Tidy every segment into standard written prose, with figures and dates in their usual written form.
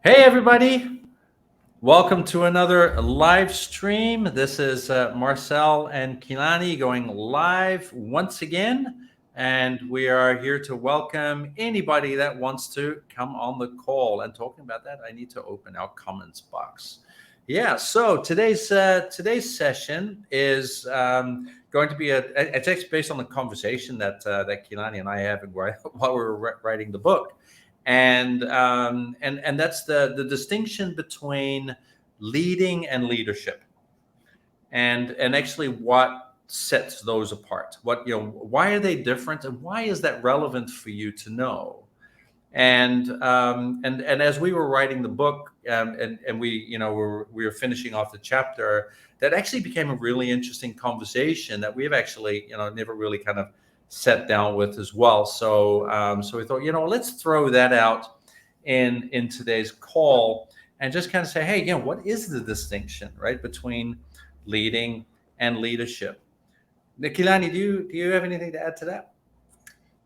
Hey, everybody. Welcome to another live stream. This is Marcel and Kilani going live once again. And we are here to welcome anybody that wants to come on the call. And talking about that, I need to open our comments box. Yeah, so today's session is going to be it's actually based on the conversation that Kilani and I had while we were writing the book, and that's the distinction between leading and leadership, and actually what sets those apart. Why are they different, and why is that relevant for you to know? And as we were writing the book, and we were finishing off the chapter, that actually became a really interesting conversation that we've actually never really kind of sat down with as well. So we thought, let's throw that out in today's call and just kind of say, hey, what is the distinction, right, between leading and leadership? Nikilani, do you have anything to add to that?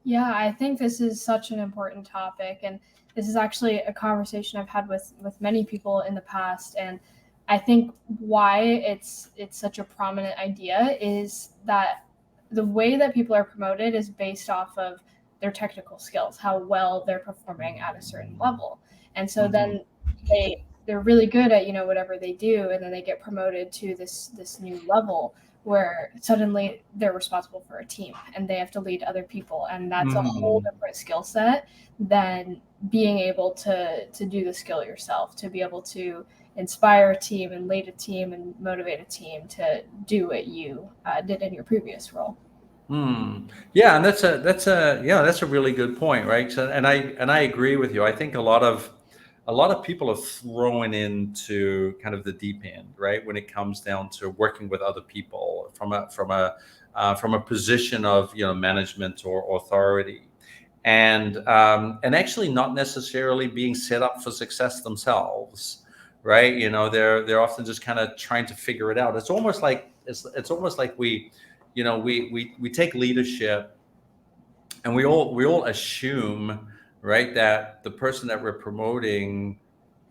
Yeah, I think this is such an important topic, and this is actually a conversation I've had with many people in the past. And I think why it's such a prominent idea is that the way that people are promoted is based off of their technical skills, how well they're performing at a certain level. And so then they're really good at whatever they do, and then they get promoted to this new level where suddenly they're responsible for a team and they have to lead other people, and that's a whole different skill set than being able to do the skill yourself, to be able to inspire a team and lead a team and motivate a team to do what you did in your previous role. Yeah, and that's a really good point, right? So, and I agree with you. I think a lot of people are thrown into kind of the deep end, right? When it comes down to working with other people from a position of management or authority, and actually not necessarily being set up for success themselves, right? They're often just kind of trying to figure it out. It's almost like we take leadership, and we all assume, right, that the person that we're promoting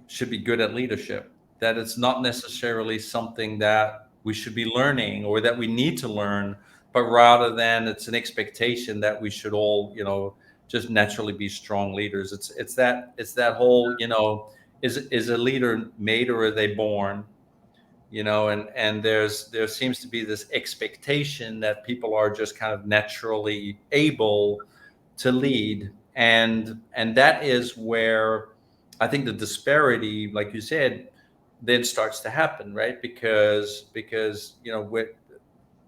should be good at leadership, that it's not necessarily something that we should be learning or that we need to learn, but rather than it's an expectation that we should all just naturally be strong leaders. It's that whole, is a leader made or are they born? And there seems to be this expectation that people are just kind of naturally able to lead, and that is where I think the disparity, like you said, then starts to happen, right? Because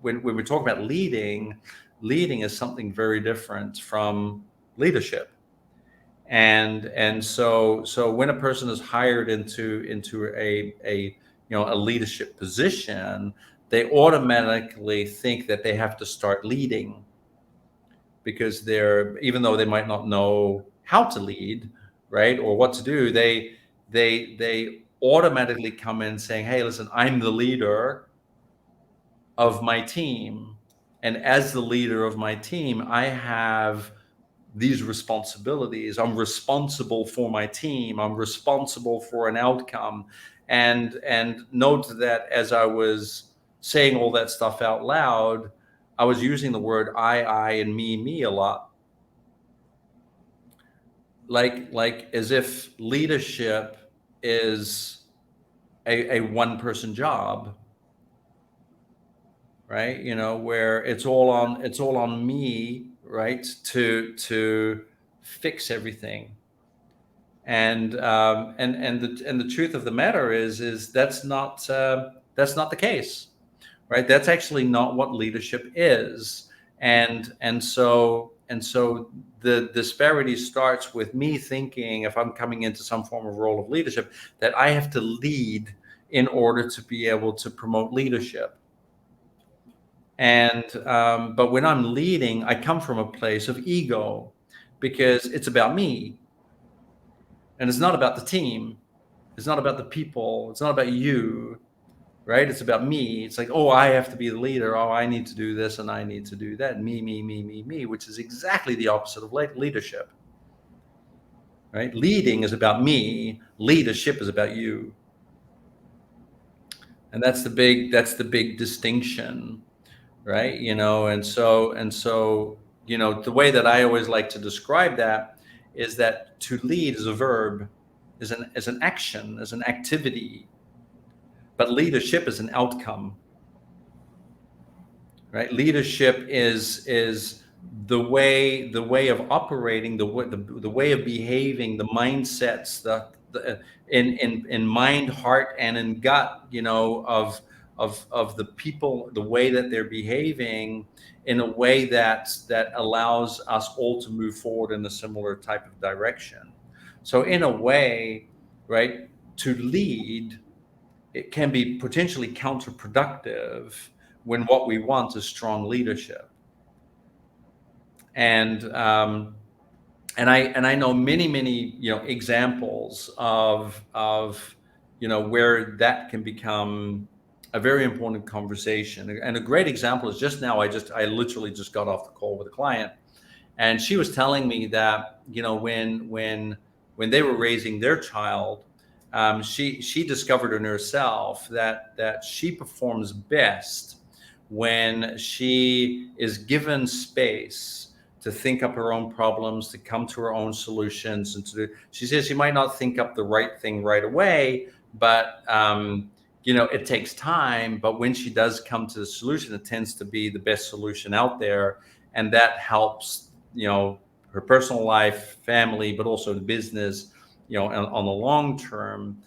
when we talk about leading is something very different from leadership. And so when a person is hired into a leadership position, they automatically think that they have to start leading, because even though they might not know how to lead, right, or what to do, they automatically come in saying, hey, listen, I'm the leader of my team, and as the leader of my team, I have these responsibilities. I'm responsible for my team. I'm responsible for an outcome. And note that as I was saying all that stuff out loud, I was using the word I, and me a lot. Like as if leadership is a one person job, right? Where it's all on me, right, to fix everything. And the truth of the matter is that's not the case, right? That's actually not what leadership is. And so the disparity starts with me thinking, if I'm coming into some form of role of leadership, that I have to lead in order to be able to promote leadership. But when I'm leading, I come from a place of ego, because it's about me, and it's not about the team. It's not about the people. It's not about you, right? It's about me. It's like, oh, I have to be the leader. Oh, I need to do this and I need to do that. Me, which is exactly the opposite of leadership. right? Leading is about me. Leadership is about you. And that's the big distinction, right? And so the way that I always like to describe that is that to lead is a verb, is an action, is an activity, but leadership is an outcome, right? Leadership is the way of operating, the way of behaving, the mindsets, the in mind, heart, and in gut, of the people, the way that they're behaving in a way that allows us all to move forward in a similar type of direction. So in a way, right, to lead, it can be potentially counterproductive when what we want is strong leadership. And um, and I know many examples of where that can become a very important conversation. And a great example is just now. I literally just got off the call with a client, and she was telling me that when they were raising their child, she discovered in herself that she performs best when she is given space to think up her own problems, to come to her own solutions, and to do. She says she might not think up the right thing right away, but it takes time. But when she does come to the solution, it tends to be the best solution out there, and that helps her personal life, family, but also the business, on the long term,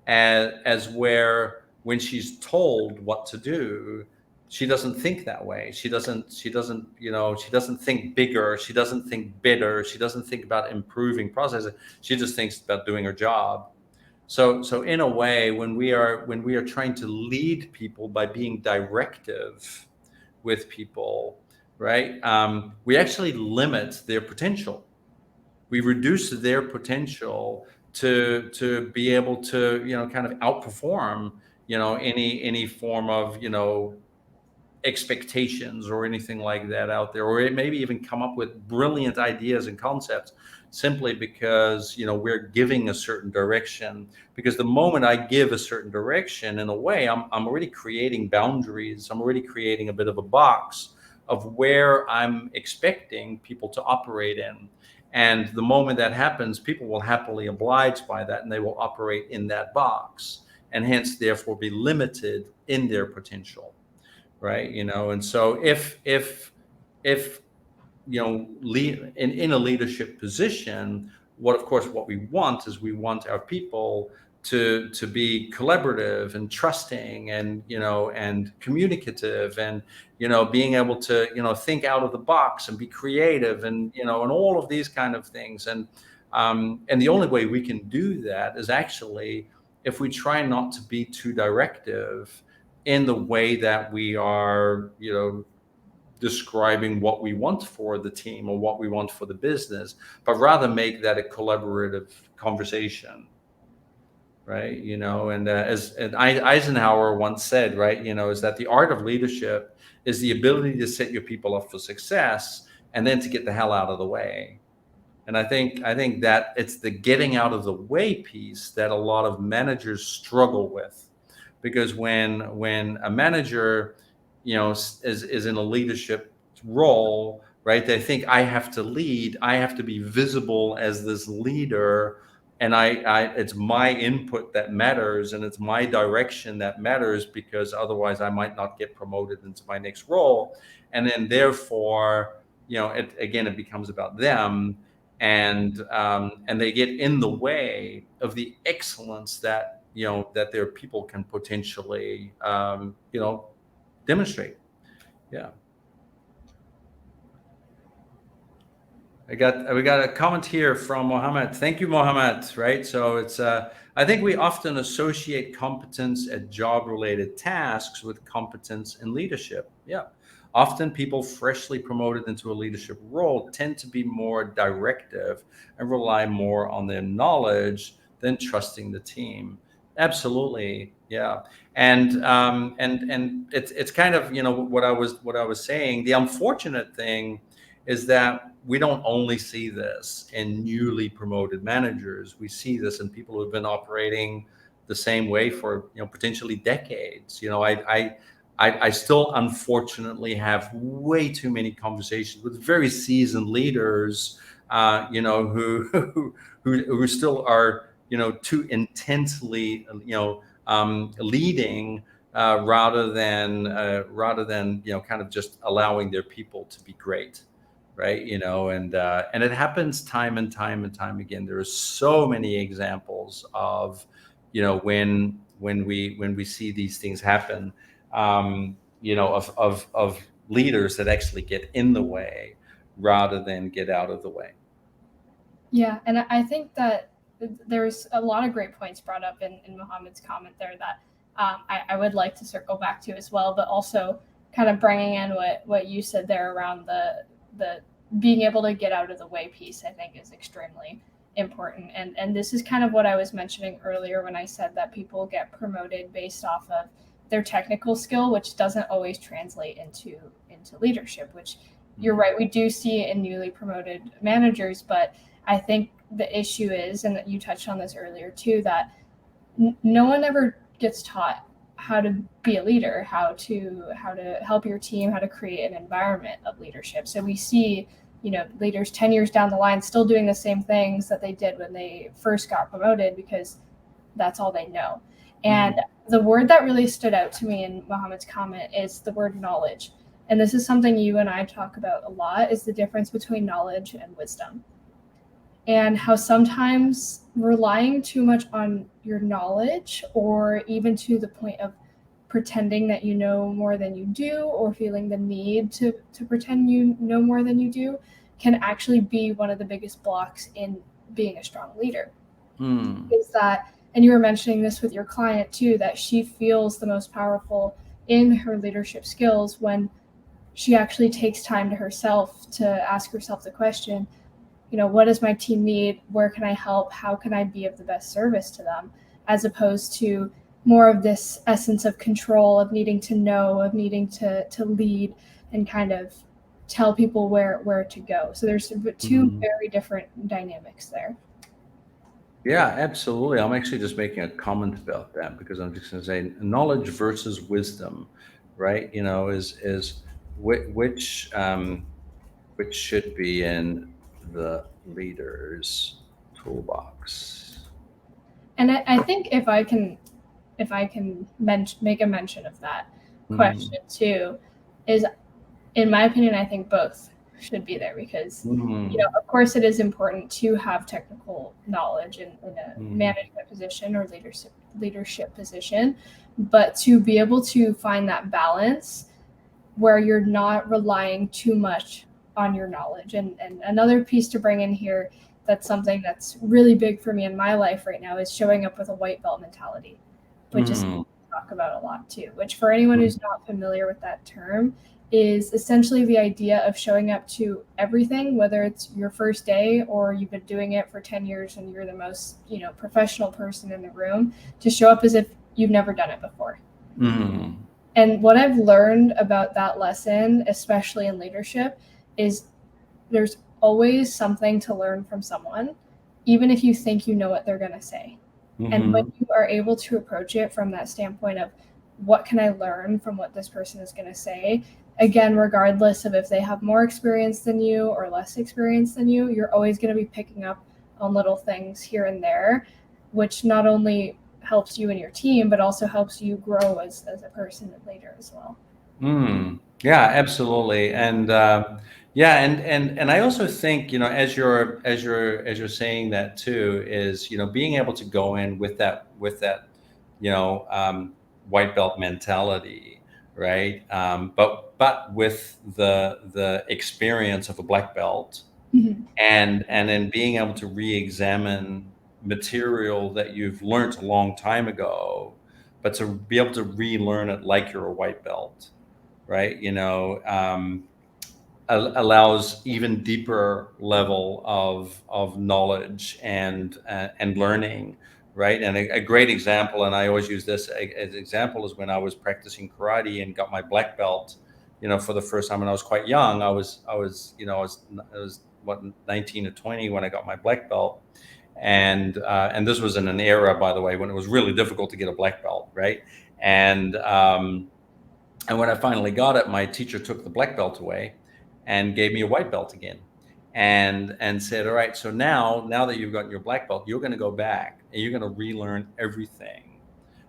as where when she's told what to do, she doesn't think that way. She doesn't think bigger. She doesn't think better. She doesn't think about improving processes. She just thinks about doing her job. So in a way, when we are trying to lead people by being directive with people, right? We actually limit their potential. We reduce their potential to be able to kind of outperform any form of expectations or anything like that out there, or it maybe even come up with brilliant ideas and concepts simply because we're giving a certain direction. Because the moment I give a certain direction, in a way, I'm already creating boundaries. I'm already creating a bit of a box of where I'm expecting people to operate in. And the moment that happens, people will happily oblige by that, and they will operate in that box, and hence therefore be limited in their potential, right? And so if in a leadership position, what we want is we want our people to be collaborative and trusting, and communicative, and being able to think out of the box and be creative, and all of these kind of things. And the only way we can do that is actually if we try not to be too directive in the way that we are describing what we want for the team or what we want for the business, but rather make that a collaborative conversation, right? And Eisenhower once said, right, is that the art of leadership is the ability to set your people up for success and then to get the hell out of the way. And I think that it's the getting out of the way piece that a lot of managers struggle with, because when a manager is in a leadership role, right, they think, I have to lead, I have to be visible as this leader, and I it's my input that matters, and it's my direction that matters, because otherwise I might not get promoted into my next role. And then therefore it becomes about them, and they get in the way of the excellence that their people can potentially demonstrate. Yeah. We got a comment here from Mohammed. Thank you, Mohammed. Right. So it's I think we often associate competence at job related tasks with competence in leadership. Yeah. Often people freshly promoted into a leadership role tend to be more directive and rely more on their knowledge than trusting the team. Absolutely. Yeah. And it's kind of what I was saying. The unfortunate thing is that we don't only see this in newly promoted managers. We see this in people who have been operating the same way for, potentially decades. I still unfortunately have way too many conversations with very seasoned leaders, who who still are, too intensely, leading, rather than kind of just allowing their people to be great, right? And it happens time and time and time again. There are so many examples of, when we see these things happen, of leaders that actually get in the way rather than get out of the way. Yeah, and I think that there's a lot of great points brought up in Mohammed's comment there that I would like to circle back to as well, but also kind of bringing in what you said there around the being able to get out of the way piece, I think is extremely important. And this is kind of what I was mentioning earlier when I said that people get promoted based off of their technical skill, which doesn't always translate into leadership, which you're right, we do see in newly promoted managers, but I think the issue is, and you touched on this earlier too, that no one ever gets taught how to be a leader, how to help your team, how to create an environment of leadership. So we see, leaders 10 years down the line still doing the same things that they did when they first got promoted because that's all they know. And the word that really stood out to me in Mohammed's comment is the word knowledge. And this is something you and I talk about a lot, is the difference between knowledge and wisdom. And how sometimes relying too much on your knowledge, or even to the point of pretending that you know more than you do, or feeling the need to pretend you know more than you do, can actually be one of the biggest blocks in being a strong leader. Is that, and you were mentioning this with your client too, that she feels the most powerful in her leadership skills when she actually takes time to herself to ask herself the question, what does my team need? Where can I help? How can I be of the best service to them? As opposed to more of this essence of control, of needing to know, of needing to lead and kind of tell people where to go. So there's two very different dynamics there. Yeah, absolutely. I'm actually just making a comment about that because I'm just going to say knowledge versus wisdom, right? Is which should be in the leader's toolbox. And I think if I can make a mention of that question too, is, in my opinion, I think both should be there because, of course, it is important to have technical knowledge in a management position or leadership position, but to be able to find that balance where you're not relying too much on your knowledge. And another piece to bring in here, that's something that's really big for me in my life right now, is showing up with a white belt mentality, which is something we talk about a lot too, which for anyone who's not familiar with that term is essentially the idea of showing up to everything, whether it's your first day or you've been doing it for 10 years and you're the most, professional person in the room, to show up as if you've never done it before. And what I've learned about that lesson, especially in leadership, is there's always something to learn from someone, even if you think you know what they're going to say. And when you are able to approach it from that standpoint of what can I learn from what this person is going to say, again, regardless of if they have more experience than you or less experience than you, you're always going to be picking up on little things here and there, which not only helps you and your team, but also helps you grow as a person later as well. Yeah, absolutely. And and I also think, as you're saying that too, is, being able to go in with that white belt mentality, right? But with the experience of a black belt, and then being able to re-examine material that you've learned a long time ago, but to be able to relearn it like you're a white belt, right? Allows even deeper level of knowledge and learning, right? And a great example, and I always use this as example, is when I was practicing karate and got my black belt for the first time when I was quite young. I was what, 19 or 20 when I got my black belt. And this was in an era, by the way, when it was really difficult to get a black belt, right? And when I finally got it, my teacher took the black belt away and gave me a white belt again, and said, all right, so now that you've got your black belt, you're going to go back and you're going to relearn everything,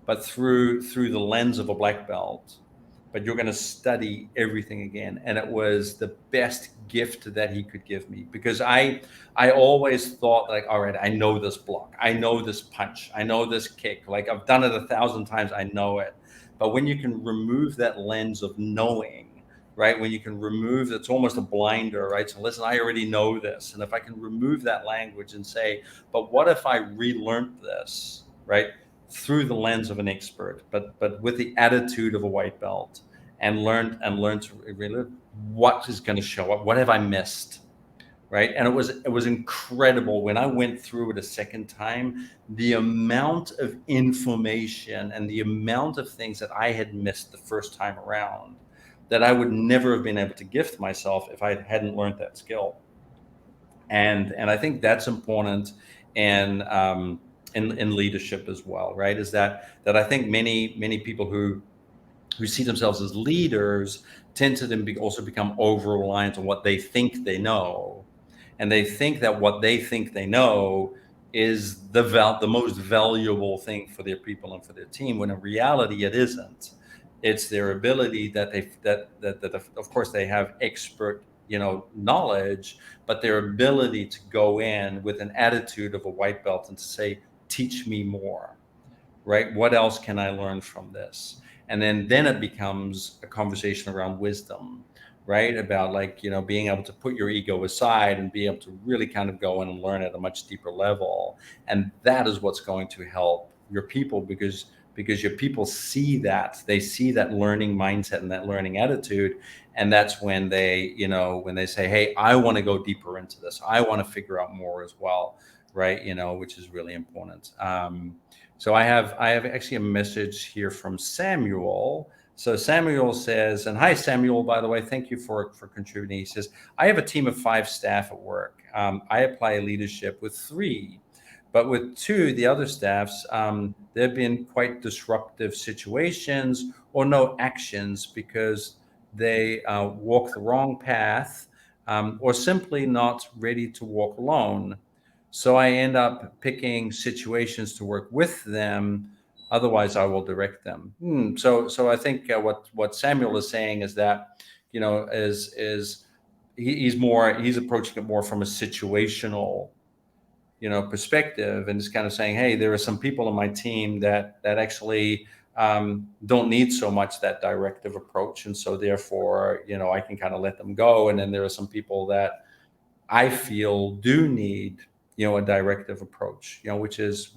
but through the lens of a black belt. But you're going to study everything again. And it was the best gift that he could give me, because I always thought, like, all right, I know this block, I know this punch, I know this kick, like I've done it 1,000 times, I know it. But when you can remove that lens of knowing, right? When you can remove, it's almost a blinder, right? So listen, I already know this. And if I can remove that language and say, but what if I relearned this, right? Through the lens of an expert, but with the attitude of a white belt, and learned to really, what is going to show up? What have I missed? Right. And it was incredible when I went through it a second time, the amount of information and the amount of things that I had missed the first time around, that I would never have been able to gift myself if I hadn't learned that skill. And I think that's important in leadership as well, right? Is that I think many people who see themselves as leaders tend to then also become over reliant on what they think they know, and they think that what they think they know is the most valuable thing for their people and for their team, when in reality it isn't. It's their ability that of course they have expert knowledge, but their ability to go in with an attitude of a white belt and to say, teach me more, right? What else can I learn from this? And then it becomes a conversation around wisdom, right? About, like, being able to put your ego aside and be able to really kind of go in and learn at a much deeper level. And that is what's going to help your people, because your people see that, they see that learning mindset and that learning attitude. And that's when they, when they say, hey, I want to go deeper into this, I want to figure out more as well, right? Which is really important. So I have actually a message here from Samuel. So Samuel says, and hi Samuel, by the way, thank you for contributing. He says, I have a team of 5 staff at work. I apply leadership with 3, but with 2, the other staffs, there have been quite disruptive situations or no actions because they walk the wrong path, or simply not ready to walk alone. So I end up picking situations to work with them. Otherwise, I will direct them. So I think what Samuel is saying is that, he's approaching it more from a situational, perspective, and just kind of saying, hey, there are some people on my team that actually don't need so much that directive approach, and so therefore, I can kind of let them go. And then there are some people that I feel do need, a directive approach, which is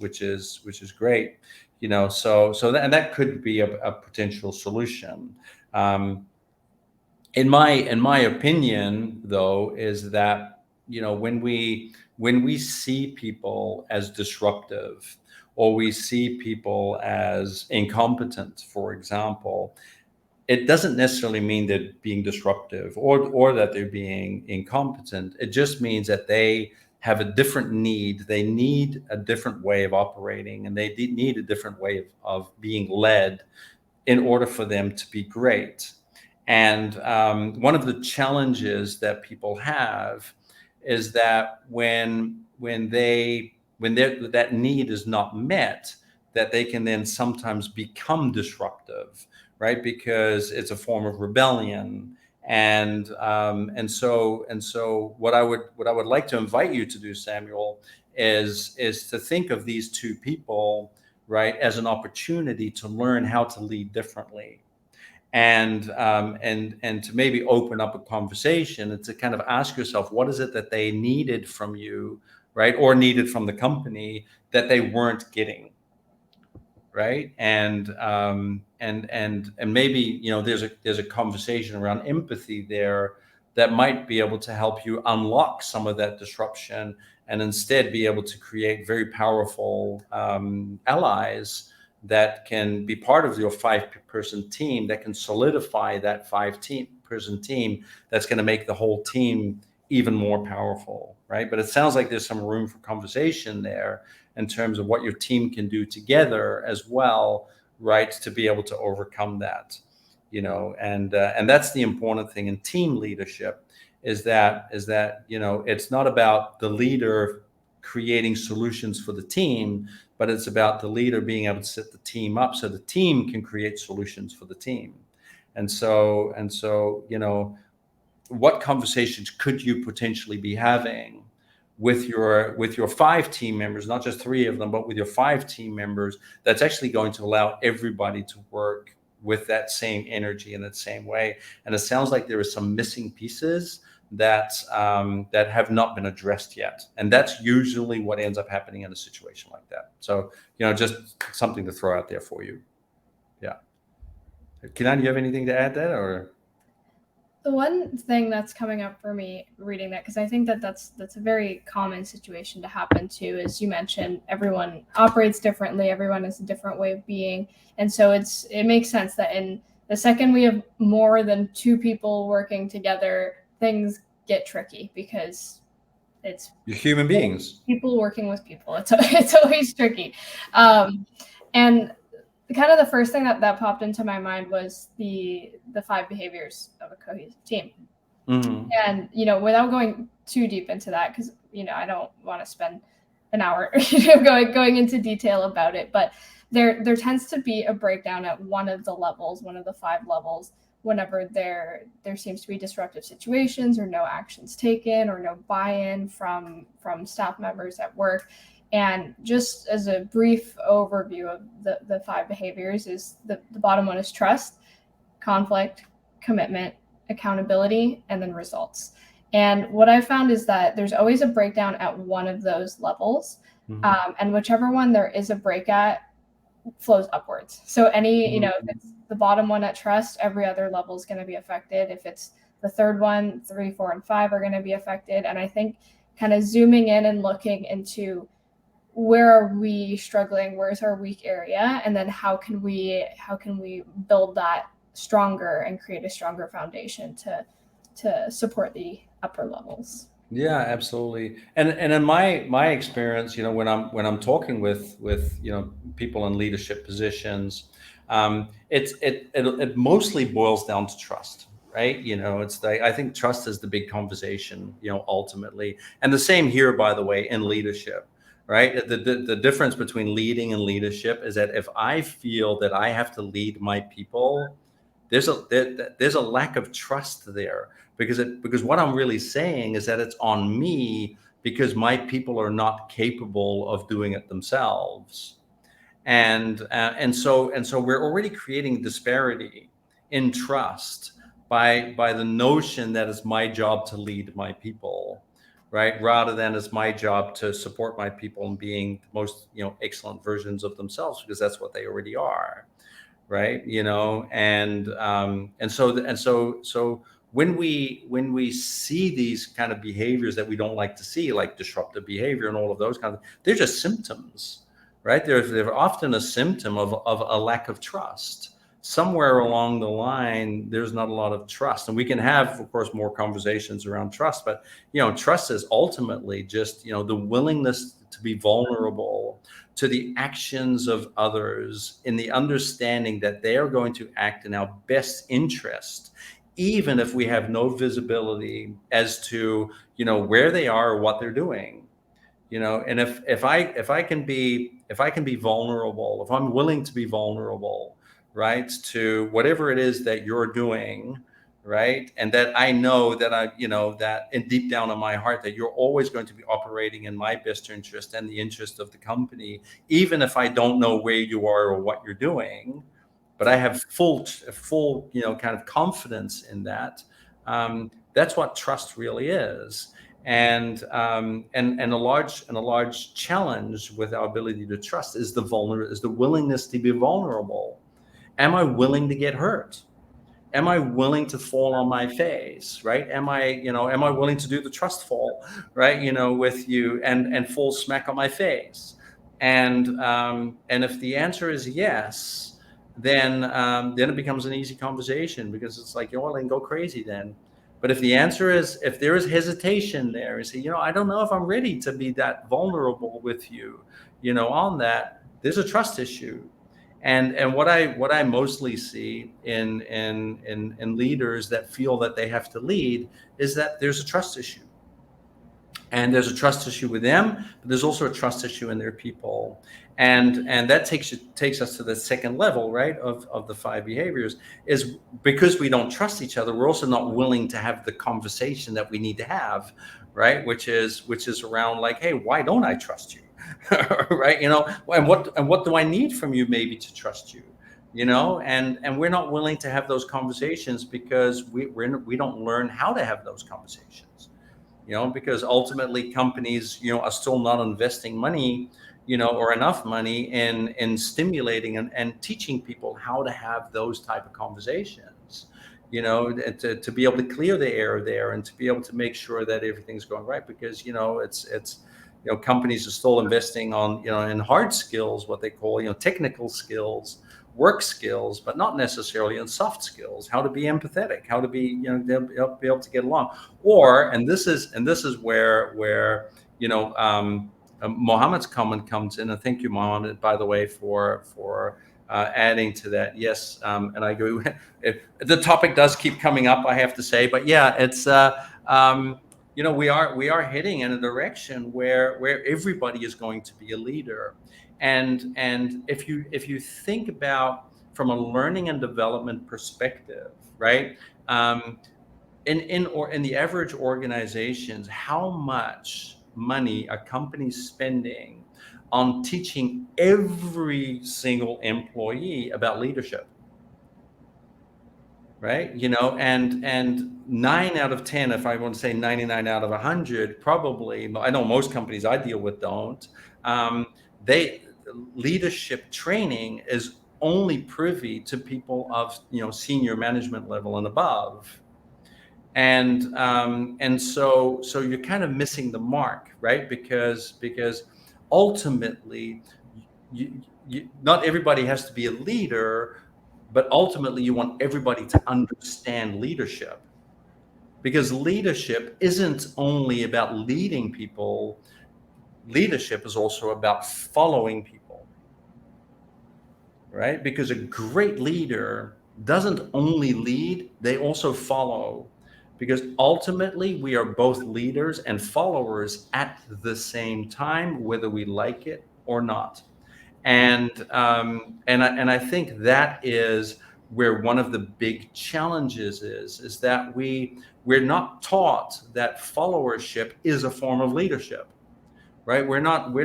great, and that could be a potential solution. In my opinion, though, is that, when we see people as disruptive, or we see people as incompetent, for example, it doesn't necessarily mean they're being disruptive, or that they're being incompetent. It just means that they have a different need. They need a different way of operating, and they need a different way of being led in order for them to be great. And one of the challenges that people have is that when that need is not met, that they can then sometimes become disruptive, right? Because it's a form of rebellion. And so what I would like to invite you to do, Samuel, is to think of these 2 people, right, as an opportunity to learn how to lead differently, and to maybe open up a conversation, and to kind of ask yourself, what is it that they needed from you, right, or needed from the company that they weren't getting, right? And maybe, there's a conversation around empathy there that might be able to help you unlock some of that disruption, and instead be able to create very powerful allies that can be part of your 5-person team, that can solidify that 5-person person team that's going to make the whole team even more powerful, right? But it sounds like there's some room for conversation there in terms of what your team can do together as well, right, to be able to overcome that, and that's the important thing in team leadership is that it's not about the leader creating solutions for the team, but it's about the leader being able to set the team up so the team can create solutions for the team. And so what conversations could you potentially be having with your 5 team members, not just 3 of them, but with your 5 team members, that's actually going to allow everybody to work with that same energy in that same way? And it sounds like there are some missing pieces that have not been addressed yet, and that's usually what ends up happening in a situation like that. So just something to throw out there for you. Yeah. Kilani, do you have anything to add there, or? The one thing that's coming up for me reading that, because I think that's a very common situation to happen too, is you mentioned everyone operates differently, everyone has a different way of being, and so it makes sense that in the second we have more than 2 people working together, things get tricky because it's You're human beings. People working with people. It's always tricky, and kind of the first thing that popped into my mind was the 5 behaviors of a cohesive team. Mm-hmm. And without going too deep into that, because I don't want to spend an hour going into detail about it, but there tends to be a breakdown at one of the 5 levels, whenever there seems to be disruptive situations or no actions taken or no buy-in from staff members at work. And just as a brief overview of the 5 behaviors, is the bottom one is trust, conflict, commitment, accountability, and then results. And what I found is that there's always a breakdown at one of those levels. Mm-hmm. And whichever one there is a break at flows upwards. So any, if it's the bottom one at trust, every other level is going to be affected. If it's the third one, 3, 4, and 5 are going to be affected. And I think kind of zooming in and looking into where are we struggling, where's our weak area, and then how can we build that stronger and create a stronger foundation to support the upper levels. Yeah, absolutely. And in my experience, when I'm talking with people in leadership positions, it mostly boils down to trust, right? I think trust is the big conversation, ultimately. And the same here, by the way, in leadership. Right. The difference between leading and leadership is that if I feel that I have to lead my people, there's a lack of trust there, because what I'm really saying is that it's on me because my people are not capable of doing it themselves, and so we're already creating disparity in trust by the notion that it's my job to lead my people. Right, rather than it's my job to support my people in being the most excellent versions of themselves, because that's what they already are, right? And so when we see these kind of behaviors that we don't like to see, like disruptive behavior and all of those kinds of, they're just symptoms, right? They're often a symptom of a lack of trust. Somewhere along the line, there's not a lot of trust, and we can have, of course, more conversations around trust. But trust is ultimately just the willingness to be vulnerable to the actions of others, in the understanding that they are going to act in our best interest, even if we have no visibility as to where they are or what they're doing. And if I can be vulnerable, if I'm willing to be vulnerable, right, to whatever it is that you're doing, right, and that I know that that in deep down in my heart that you're always going to be operating in my best interest and the interest of the company, even if I don't know where you are or what you're doing, but I have full kind of confidence in that. That's what trust really is. And a large challenge with our ability to trust is the willingness to be vulnerable. Am I willing to get hurt? Am I willing to fall on my face? Right? Am I willing to do the trust fall? Right? With you and fall smack on my face. And if the answer is yes, then it becomes an easy conversation, because it's like, well, then go crazy then. But if the answer is, if there is hesitation there, and say, I don't know if I'm ready to be that vulnerable with you, on that, there's a trust issue. And what I mostly see in leaders that feel that they have to lead is that there's a trust issue. And there's a trust issue with them, but there's also a trust issue in their people. And that takes us to the second level, right, of the 5 behaviors, is because we don't trust each other, we're also not willing to have the conversation that we need to have, right, which is around, like, hey, why don't I trust you? Right, and what do I need from you, maybe, to trust you? And we're not willing to have those conversations because we don't learn how to have those conversations. Because ultimately companies, are still not investing money, or enough money in stimulating and teaching people how to have those type of conversations, to be able to clear the air there, and to be able to make sure that everything's going right. Because, it's companies are still investing on, in hard skills, what they call, technical skills, work skills, but not necessarily in soft skills, how to be empathetic, how to be, be able to get along. And this is where Mohammed's comment comes in. And thank you, Mohammed, by the way, for adding to that. Yes, and I agree. The topic does keep coming up, I have to say, but yeah, it's we are heading in a direction where everybody is going to be a leader. And if you think about, from a learning and development perspective, right, in the average organizations, how much money are companies spending on teaching every single employee about leadership? Right, and 9 out of 10, if I want to say 99 out of 100, probably, I know most companies I deal with don't. They Leadership training is only privy to people of, senior management level and above. And so you're kind of missing the mark, right? Because ultimately, not everybody has to be a leader, but ultimately you want everybody to understand leadership. Because leadership isn't only about leading people, leadership is also about following people, right? Because a great leader doesn't only lead, they also follow. Because ultimately we are both leaders and followers at the same time, whether we like it or not. And I think that is where one of the big challenges is that we're not taught that followership is a form of leadership, right? We're not we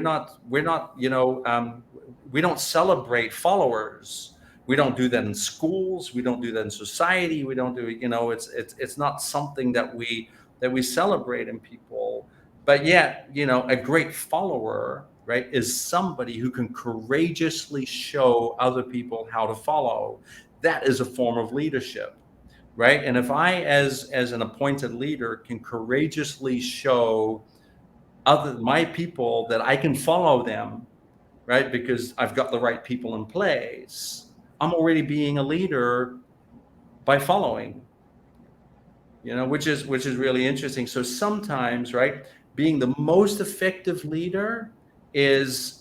don't celebrate followers. We don't do that in schools. We don't do that in society. We don't do it. It's not something that we celebrate in people. But yet, a great follower, right, is somebody who can courageously show other people how to follow. That is a form of leadership, right? And if I, as an appointed leader, can courageously show my people that I can follow them, right, because I've got the right people in place, I'm already being a leader by following, which is really interesting. So sometimes, right, being the most effective leader is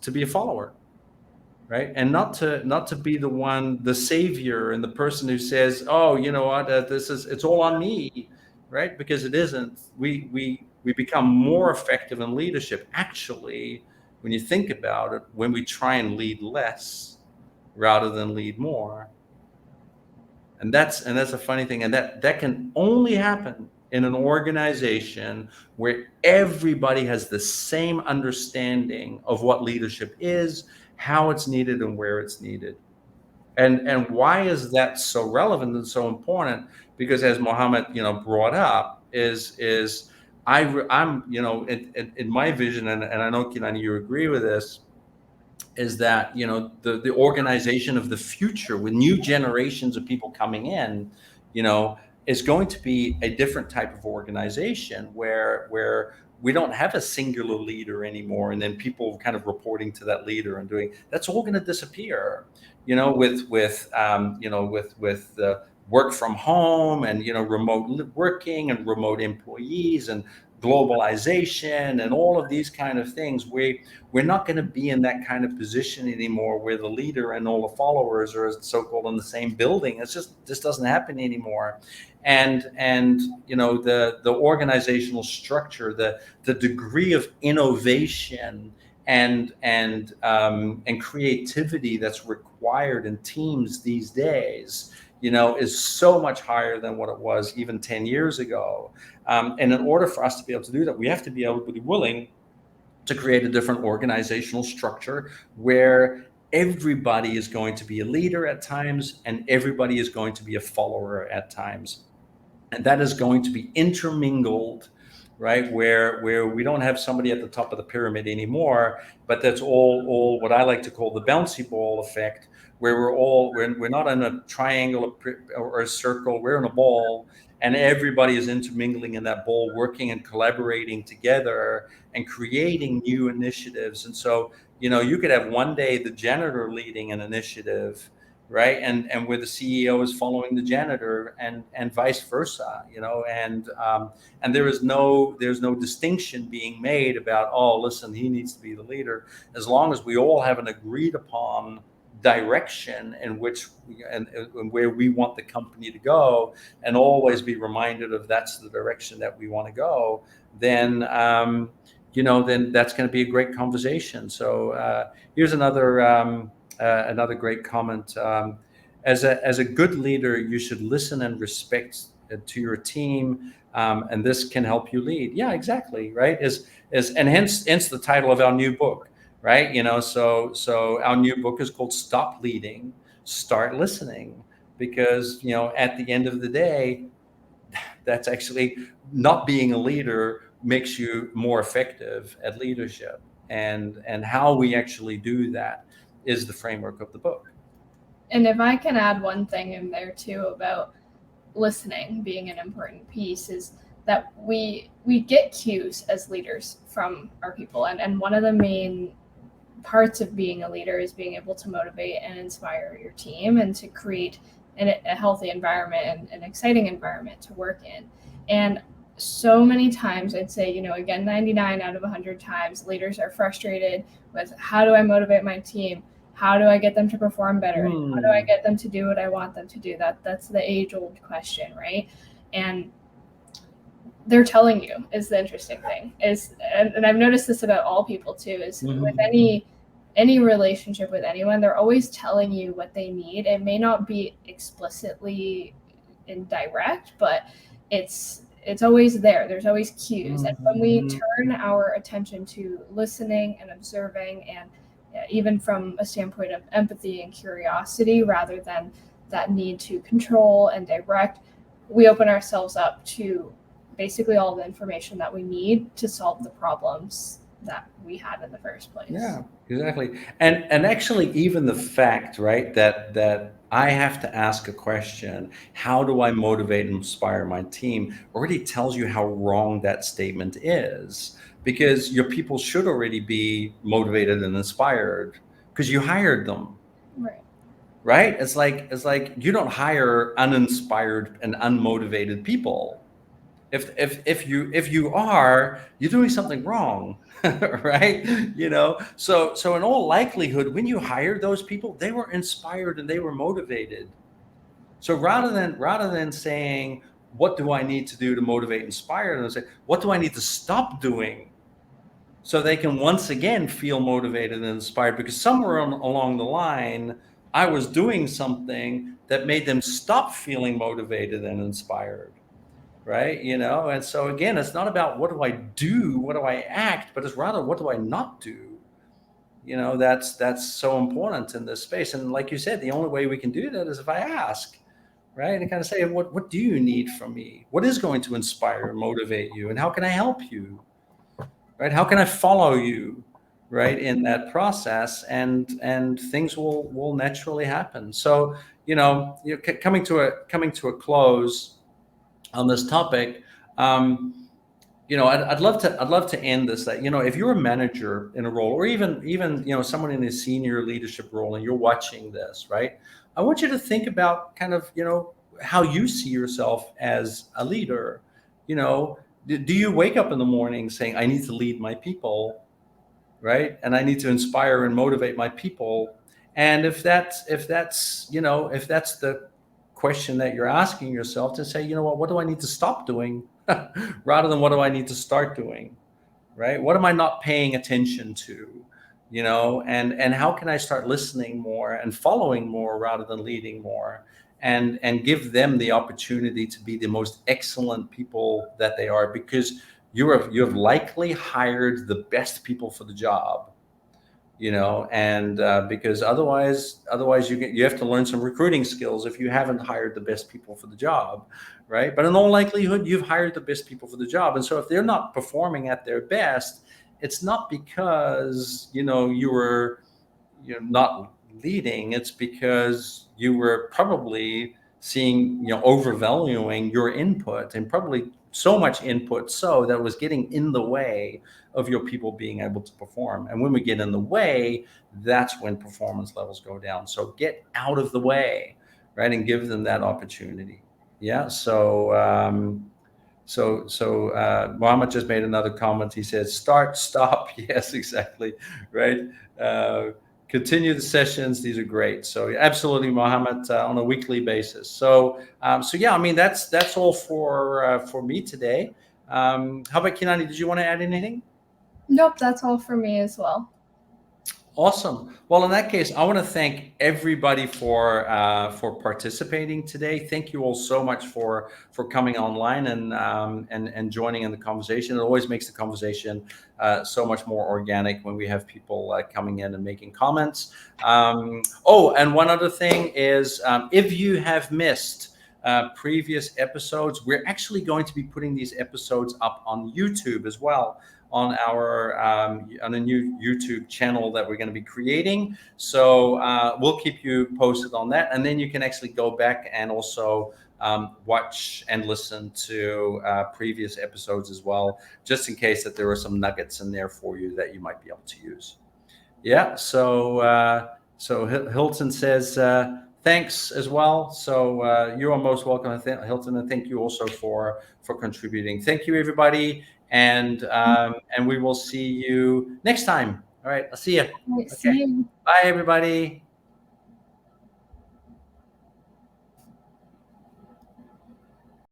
to be a follower, right, and not to be the savior and the person who says, oh, you know what, it's all on me, right? Because it isn't. We become more effective in leadership, actually, when you think about it, when we try and lead less rather than lead more. And that's a funny thing, and that can only happen in an organization where everybody has the same understanding of what leadership is, how it's needed, and where it's needed. And why is that so relevant and so important? Because, as Mohammed, brought up, I'm, in my vision, and I know, Kilani, you agree with this, is that, the organization of the future, with new generations of people coming in, is going to be a different type of organization, where we don't have a singular leader anymore, and then people kind of reporting to that leader and doing that's all going to disappear. With work from home, and remote working and remote employees and globalization and all of these kind of things, we're not going to be in that kind of position anymore where the leader and all the followers are so-called in the same building. It's just, this doesn't happen anymore. And the organizational structure, the degree of innovation and creativity that's required in teams these days, is so much higher than what it was even 10 years ago. And in order for us to be able to do that, we have to be able to be willing to create a different organizational structure where everybody is going to be a leader at times and everybody is going to be a follower at times. And that is going to be intermingled, right? Where we don't have somebody at the top of the pyramid anymore, but that's all what I like to call the bouncy ball effect, where we're not in a triangle or a circle, we're in a ball, and everybody is intermingling in that ball, working and collaborating together and creating new initiatives. And so, you could have one day the janitor leading an initiative, right, and where the CEO is following the janitor, and vice versa, and there's no distinction being made about, oh, listen, he needs to be the leader, as long as we all have an agreed upon direction in which and where we want the company to go, and always be reminded of that's the direction that we want to go, then then that's going to be a great conversation. So here's another great comment. As a good leader, you should listen and respect to your team, and this can help you lead. Yeah, exactly, right. And hence the title of our new book, right? So our new book is called Stop Leading, Start Listening, because at the end of the day, that's actually, not being a leader makes you more effective at leadership, and how we actually do that is the framework of the book. And if I can add one thing in there too about listening being an important piece, is that we get cues as leaders from our people, and one of the main parts of being a leader is being able to motivate and inspire your team and to create a healthy environment and an exciting environment to work in. And so many times, I'd say, again, 99 out of 100 times, leaders are frustrated with, how do I motivate my team? How do I get them to perform better? How do I get them to do what I want them to do? That's the age-old question, right? And they're telling you, is the interesting thing, and I've noticed this about all people too, is with any relationship with anyone, they're always telling you what they need. It may not be explicitly indirect, but it's always there. There's always cues. And when we turn our attention to listening and observing, and even from a standpoint of empathy and curiosity, rather than that need to control and direct, we open ourselves up to basically all the information that we need to solve the problems that we had in the first place. Yeah, exactly. And actually, even the fact, right, that I have to ask a question, how do I motivate and inspire my team, already tells you how wrong that statement is, because your people should already be motivated and inspired because you hired them. Right? It's like you don't hire uninspired and unmotivated people. If you are, you're doing something wrong, right? So in all likelihood, when you hired those people, they were inspired and they were motivated. So rather than saying, what do I need to do to motivate, inspire them, say, what do I need to stop doing so they can once again feel motivated and inspired? Because somewhere along the line, I was doing something that made them stop feeling motivated and inspired. Right. And so again, it's not about what do I do, what do I act, but it's rather, what do I not do? That's so important in this space. And like you said, the only way we can do that is if I ask, right? And kind of say, what do you need from me? What is going to inspire and motivate you? And how can I help you? Right? How can I follow you? Right, in that process, and things will naturally happen. So, coming to a close on this topic, I'd love to end this that, if you're a manager in a role, or even, someone in a senior leadership role, and you're watching this, right? I want you to think about kind of, how you see yourself as a leader. You know, do you wake up in the morning saying, I need to lead my people, right? And I need to inspire and motivate my people. And if that's the question that you're asking yourself, to say, what do I need to stop doing, rather than what do I need to start doing, right? What am I not paying attention to? And how can I start listening more and following more rather than leading more, and give them the opportunity to be the most excellent people that they are, because you have likely hired the best people for the job. And because otherwise you have to learn some recruiting skills if you haven't hired the best people for the job, right? But in all likelihood, you've hired the best people for the job, and so if they're not performing at their best, it's not because you were you're not leading. It's because you were probably seeing, overvaluing your input, and probably so much input so that was getting in the way of your people being able to perform. And when we get in the way, that's when performance levels go down. So get out of the way, right, and give them that opportunity. Yeah. So Mohammed just made another comment. He said, "Start, stop." Yes, exactly, right. Uh, Continue the sessions. These are great. So yeah, absolutely, Mohammed, on a weekly basis. So yeah, I mean that's all for me today. How about Kinani? Did you want to add anything? Nope, that's all for me as well. Awesome. Well, in that case, I want to thank everybody for participating today. Thank you all so much for coming online and joining in the conversation. It always makes the conversation so much more organic when we have people coming in and making comments. Oh, and one other thing is, if you have missed previous episodes, we're actually going to be putting these episodes up on YouTube as well, on a new YouTube channel that we're going to be creating. So we'll keep you posted on that, and then you can actually go back and also watch and listen to previous episodes as well, just in case that there are some nuggets in there for you that you might be able to use. Yeah. So Hilton says thanks as well. So you are most welcome, Hilton, and thank you also for contributing. Thank you, everybody, and we will see you next time. All right. I'll see you. Right, Okay. see you. Bye, everybody.